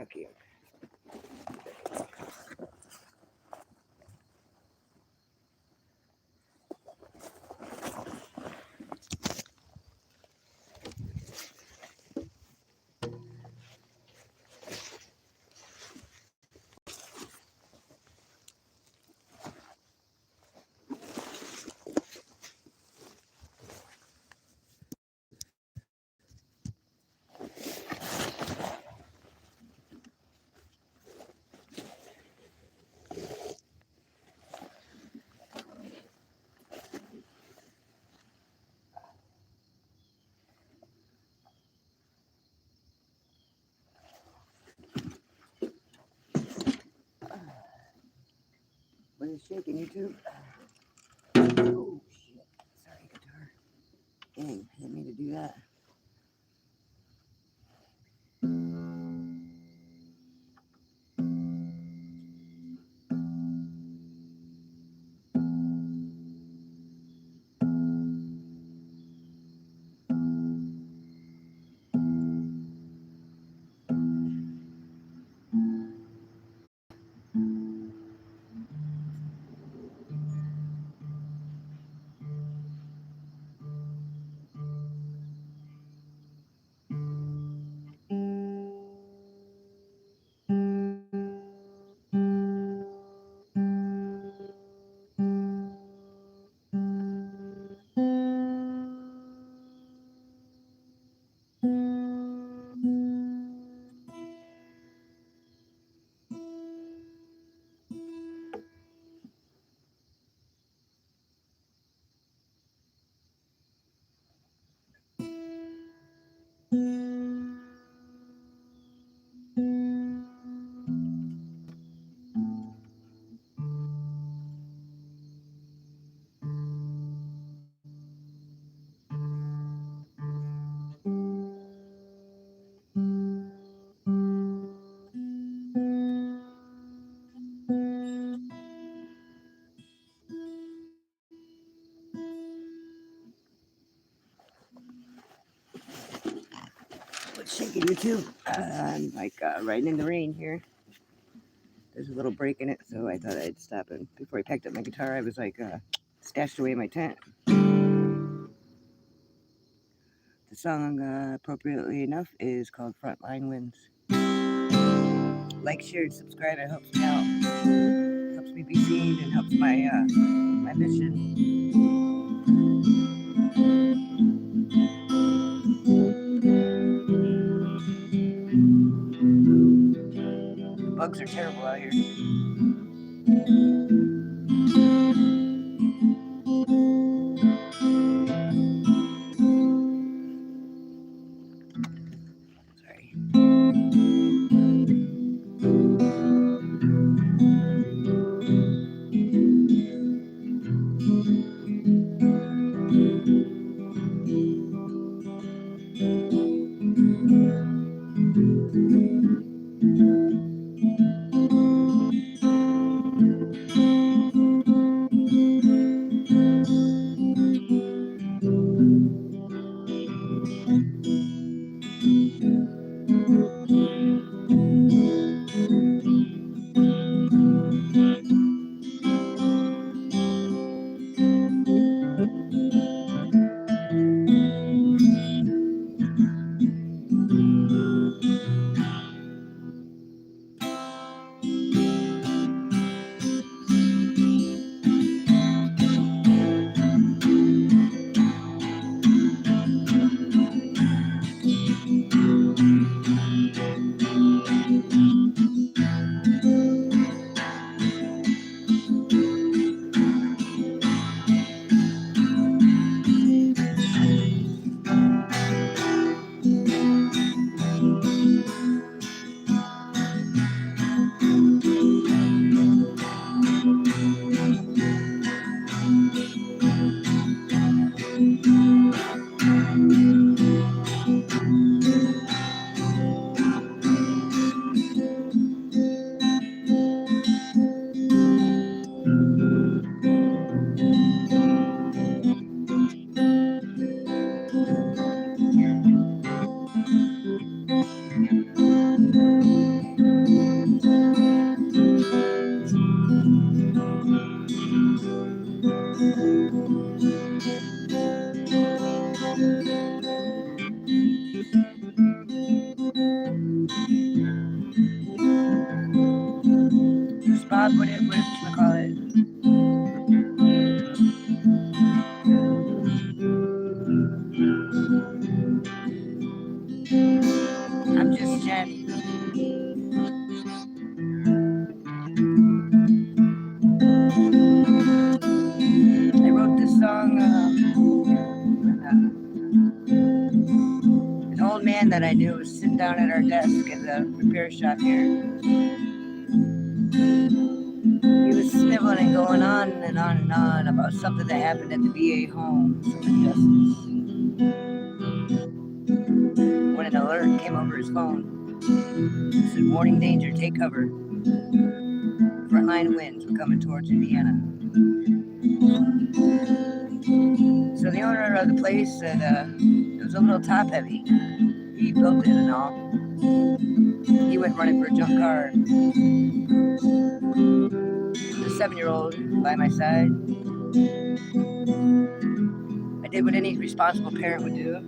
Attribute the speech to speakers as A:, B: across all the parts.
A: Okay. What is shaking, YouTube? Oh, shit. Sorry, guitar. Dang, I didn't mean to do that. What's shaking, YouTube? I'm like riding in the rain here. There's a little break in it, so I thought I'd stop. And before I packed up my guitar, I was like stashed away in my tent. The song, appropriately enough, is called Frontline Wins. Like, share, and subscribe. It helps me out. It helps me be seen and helps my my mission. The bugs are terrible out here. Sorry. that I knew was sitting down at our desk at the repair shop here. He was sniveling and going on and on and on about something that happened at the VA home, some injustice. When an alert came over his phone, it said, "Warning danger, take cover. Frontline winds were coming towards Indiana." So the owner of the place said it was a little top heavy. He built it and all. He went running for a junk car. The 7-year-old by my side. I did what any responsible parent would do.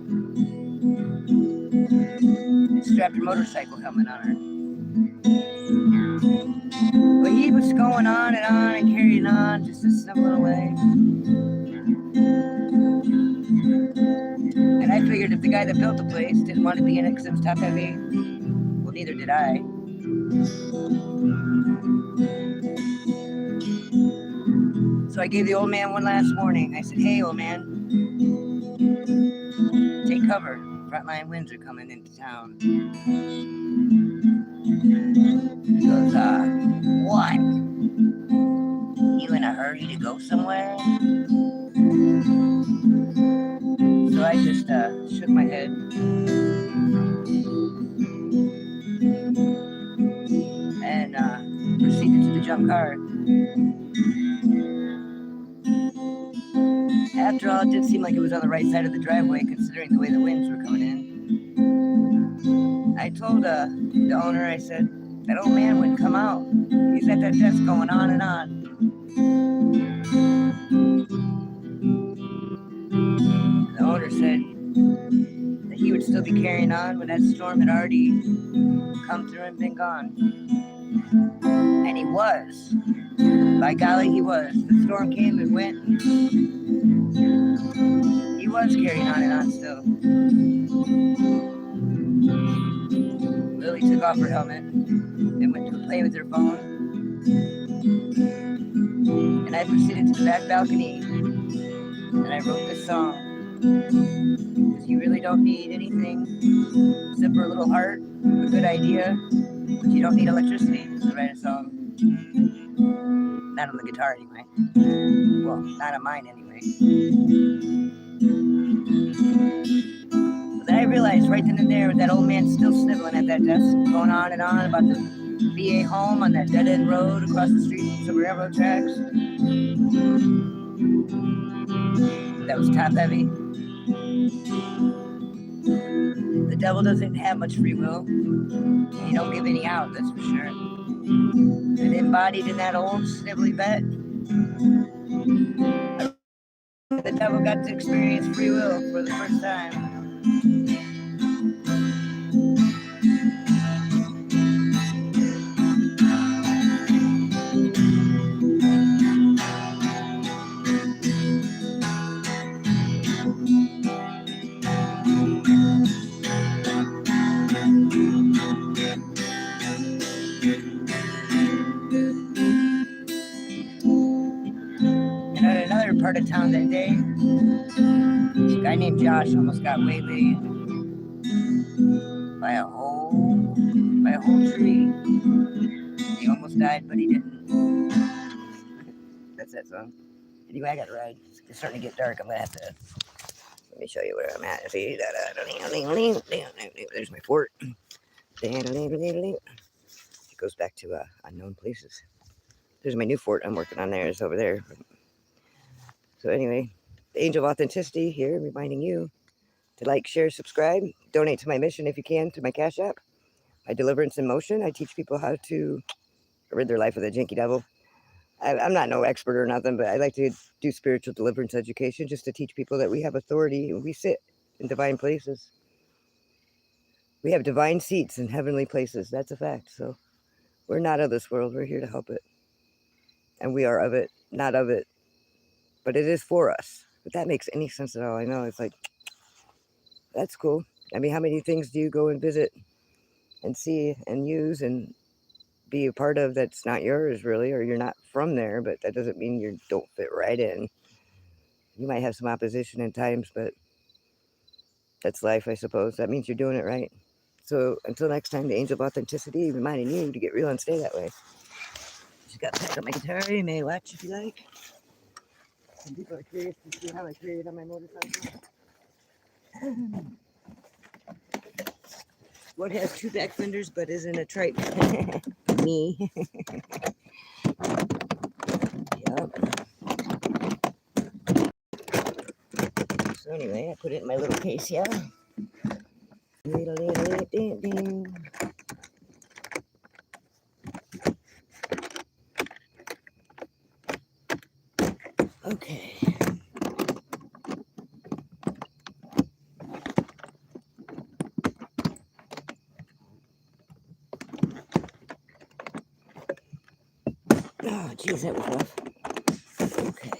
A: Strapped her motorcycle helmet on her. But he was going on and carrying on, just a sniveling away. And I figured if the guy that built the place didn't want to be in it because it was top heavy, well, neither did I. So I gave the old man one last warning. I said, "Hey, old man, take cover. Frontline winds are coming into town." He goes, "What? You in a hurry to go somewhere?" So I just shook my head. And proceeded to the junk car. After all, it did seem like it was on the right side of the driveway, considering the way the winds were coming in. I told the owner, I said, "That old man wouldn't come out. He's at that desk going on and on." The owner said that he would still be carrying on when that storm had already come through and been gone. And he was. By golly, he was. The storm came and went. He was carrying on and on still. Lily took off her helmet and went to play with her phone. And I proceeded to the back balcony and I wrote this song. Because you really don't need anything except for a little heart, a good idea, but you don't need electricity to write a song. Not on the guitar anyway. Well, not on mine anyway. But then I realized right then and there, with that old man still sniveling at that desk, going on and on about the VA home on that dead-end road across the street from some railroad tracks. That was top heavy. The devil doesn't have much free will. He don't give any out, that's for sure. And embodied in that old snivelly vet, the devil got to experience free will for the first time. And at another part of town that day, a guy named Josh almost got waylaid by a whole tree. He almost died, but he didn't. That's that song. Anyway, I got to ride. It's starting to get dark. I'm gonna have to. Let me show you where I'm at. See that? There's my fort. It goes back to unknown places. There's my new fort I'm working on. There is over there. So anyway, the Angel of Authenticity here, reminding you to like, share, subscribe, donate to my mission if you can, to my Cash App. My Deliverance in Motion. I teach people how to rid their life of the jinky devil. I'm not no expert or nothing, but I like to do spiritual deliverance education just to teach people that we have authority. We sit in divine places. We have divine seats in heavenly places. That's a fact. So we're not of this world. We're here to help it. And we are of it, not of it. But it is for us. If that makes any sense at all, I know. It's like, that's cool. I mean, how many things do you go and visit and see and use and be a part of that's not yours, really, or you're not from there, but that doesn't mean you don't fit right in. You might have some opposition at times, but That's life, I suppose. That means you're doing it right. So until next time, the angel of authenticity reminding you to get real and stay that way. Just got to pack up my guitar. You may watch if you like. Some people are curious to see how I carry it on my motorcycle. What has two back fenders but isn't a trike? Me. Yep. So anyway, I put it in my little case, yeah. Okay. Oh, geez, that was rough. Okay.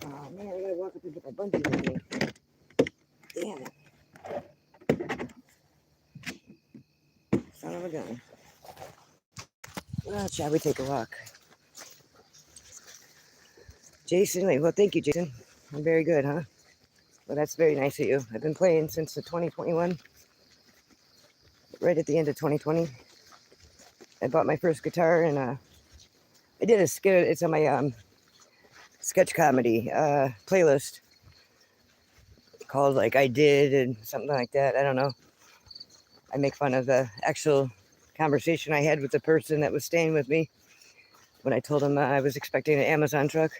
A: Oh, man, I gotta walk up and get my bungee with me. Damn it. Son of a gun. Well, shall we take a walk? Jason, wait, well, thank you, Jason. I'm very good, huh? Well, that's very nice of you. I've been playing since the 2021, right at the end of 2020. I bought my first guitar and I did a skit. It's on my sketch comedy playlist called like I Did and something like that. I don't know. I make fun of the actual conversation I had with the person that was staying with me when I told him I was expecting an Amazon truck.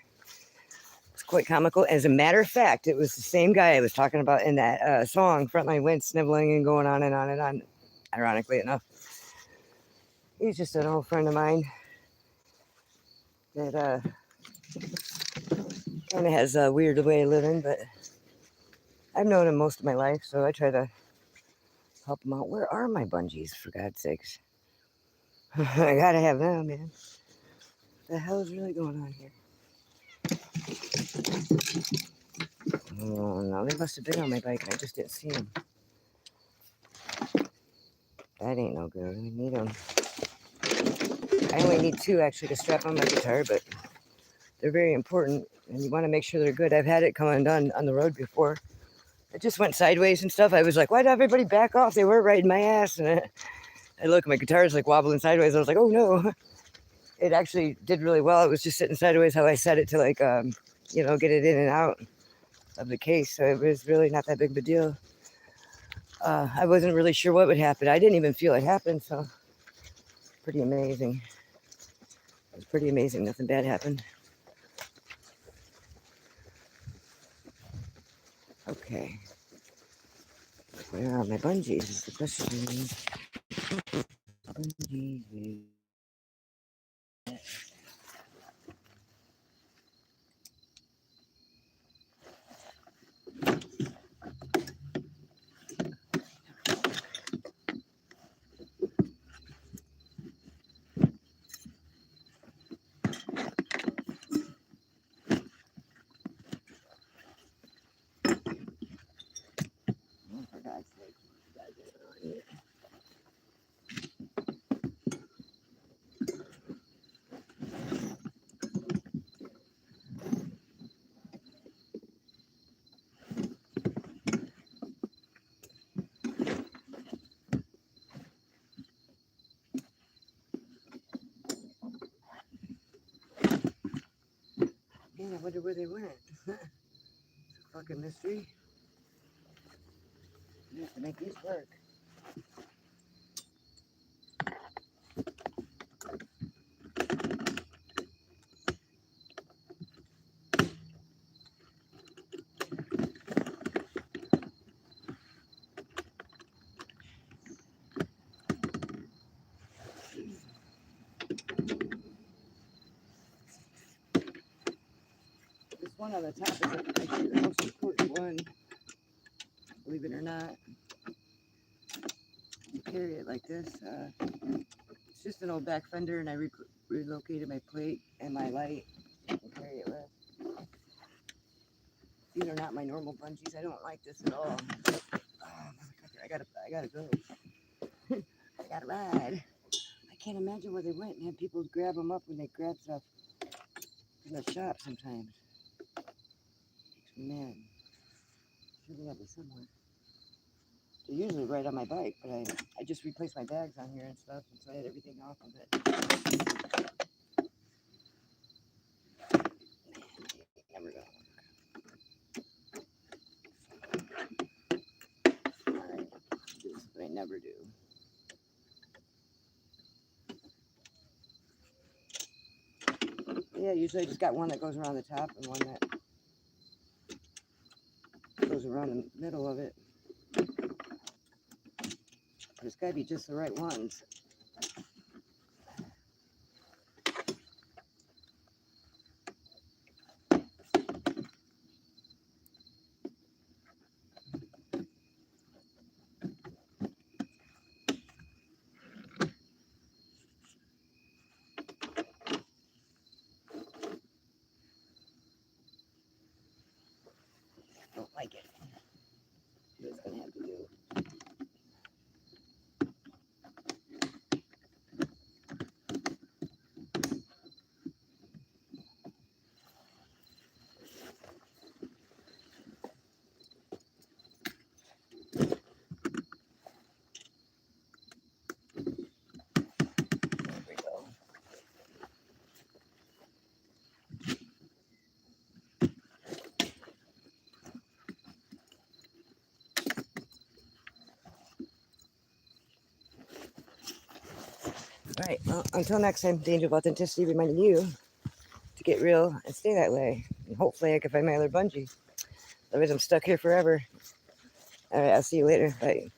A: It's quite comical. As a matter of fact, it was the same guy I was talking about in that song, Frontline went sniveling and going on and on and on, ironically enough. He's just an old friend of mine that kind of has a weird way of living, but I've known him most of my life, so I try to help him out. Where are my bungees, for God's sakes? I gotta have them, man. What the hell is really going on here? Oh, no, they must have been on my bike. I just didn't see them. That ain't no good. We need them. I only need two, actually, to strap on my guitar, but they're very important, and you want to make sure they're good. I've had it come undone on the road before. It just went sideways and stuff. I was like, why did everybody back off? They were riding my ass. And I look, my guitar's like wobbling sideways. I was like, oh, no. It actually did really well. It was just sitting sideways how I set it to, like, get it in and out of the case. So it was really not that big of a deal. I wasn't really sure what would happen. I didn't even feel it happen, so pretty amazing. It was pretty amazing. Nothing bad happened. Okay. Where are my bungees is the question. Bungees. Oh, for God's sake. Man, I wonder where they went. It's a fucking mystery. We have to make these work. This one on the top is actually the most important one, believe it or not. You carry it like this. It's just an old back fender, and I relocated my plate and my light to carry it with. These are not my normal bungees. I don't like this at all. Oh, motherfucker, I gotta go. I gotta ride. I can't imagine where they went and have people grab them up when they grab stuff in the shop sometimes. Man, should have it somewhere. They're usually right on my bike, but I just replaced my bags on here and stuff, and so I had everything off of it. Never go. Alright, this is what I never do. Yeah, usually I just got one that goes around the top and one that goes around the middle of it. But it's got to be just the right ones. Don't like it. It's going to have to do. There we go. All right, well, until next time, Danger of Authenticity reminding you to get real and stay that way. And hopefully I can find my other bungee. Otherwise I'm stuck here forever. All right, I'll see you later. Bye.